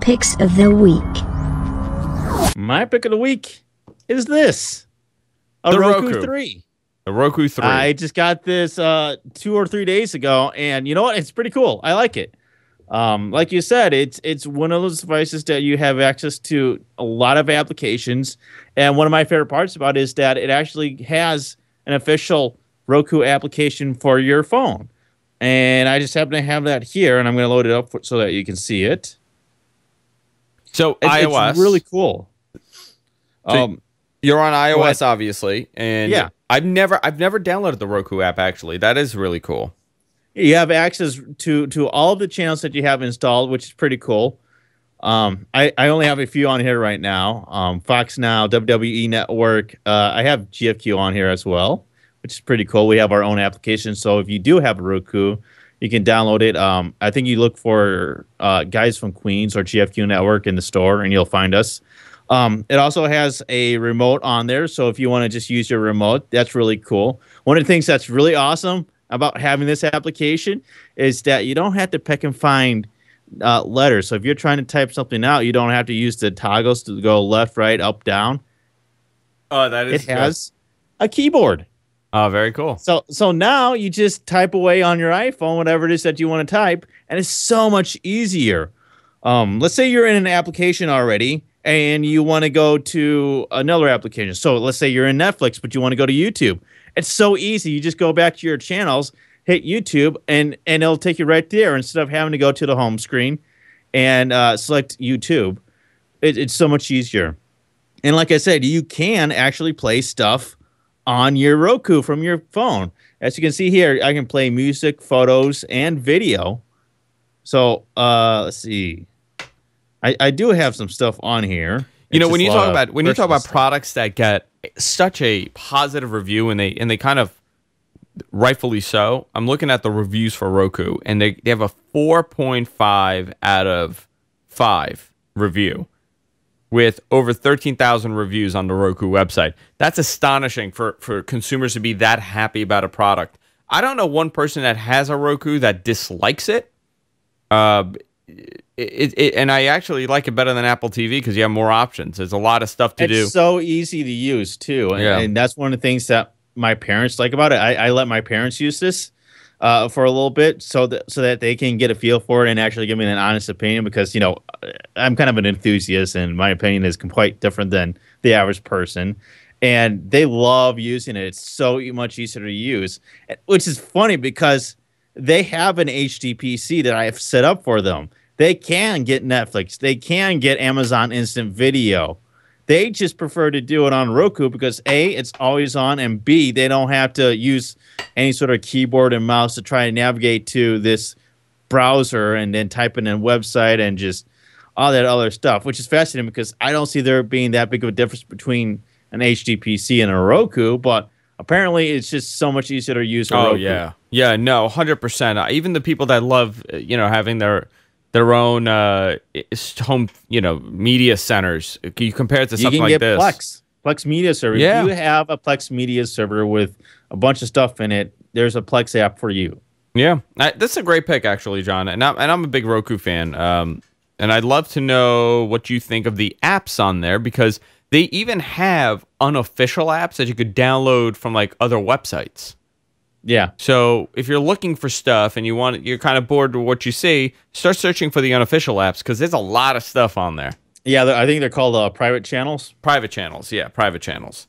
Picks of the week. My pick of the week is this. The Roku 3. The Roku 3. I just got this 2 or 3 days ago, and you know what? It's pretty cool. I like it. Like you said, it's one of those devices that you have access to a lot of applications. And one of my favorite parts about it is that it actually has an official Roku application for your phone. And I just happen to have that here, and I'm going to load it up so that you can see it. So iOS. It's really cool. So you're on iOS, obviously, and yeah. I've never downloaded the Roku app. Actually, that is really cool. You have access to all of the channels that you have installed, which is pretty cool. I only have a few on here right now. Fox Now, WWE Network. I have GFQ on here as well, which is pretty cool. We have our own application, so if you do have a Roku, you can download it. I think you look for Guys from Queens or GFQ Network in the store, and you'll find us. It also has a remote on there, so if you want to just use your remote, that's really cool. One of the things that's really awesome about having this application is that you don't have to pick and find letters. So if you're trying to type something out, you don't have to use the toggles to go left, right, up, down. Oh, that is It has a keyboard. Oh, very cool. So now you just type away on your iPhone, whatever it is that you want to type, and it's so much easier. Let's say you're in an application already, and you want to go to another application. So let's say you're in Netflix, but you want to go to YouTube. It's so easy. You just go back to your channels, hit YouTube, and it'll take you right there instead of having to go to the home screen and select YouTube. It's so much easier. And like I said, you can actually play stuff on your Roku from your phone. As you can see here, I can play music, photos, and video. So let's see. I do have some stuff on here. You know, when you talk about products that get such a positive review and they kind of rightfully so, I'm looking at the reviews for Roku, and they have a 4.5 out of 5 review with over 13,000 reviews on the Roku website. That's astonishing for consumers to be that happy about a product. I don't know one person that has a Roku that dislikes it. And I actually like it better than Apple TV because you have more options. There's a lot of stuff to do. It's so easy to use, too. And that's one of the things that my parents like about it. I let my parents use this for a little bit so that they can get a feel for it and actually give me an honest opinion because, you know, I'm kind of an enthusiast and my opinion is quite different than the average person. And they love using it. It's so much easier to use, which is funny because they have an HDPC that I have set up for them. They can get Netflix. They can get Amazon Instant Video. They just prefer to do it on Roku because A, it's always on, and B, they don't have to use any sort of keyboard and mouse to try and navigate to this browser and then type in a website and just all that other stuff, which is fascinating because I don't see there being that big of a difference between an HDPC and a Roku, but apparently it's just so much easier to use a Roku. Oh, yeah. Yeah, no, 100%. Even the people that love, having their own home, media centers. You compare it to something like this. You can get Plex Media Server. Yeah. If you have a Plex Media Server with a bunch of stuff in it, there's a Plex app for you. Yeah, this is a great pick, actually, John. And I'm a big Roku fan. And I'd love to know what you think of the apps on there because they even have unofficial apps that you could download from like other websites. Yeah. So if you're looking for stuff and you're kind of bored with what you see, start searching for the unofficial apps because there's a lot of stuff on there. Yeah, I think they're called private channels. Private channels, yeah, private channels.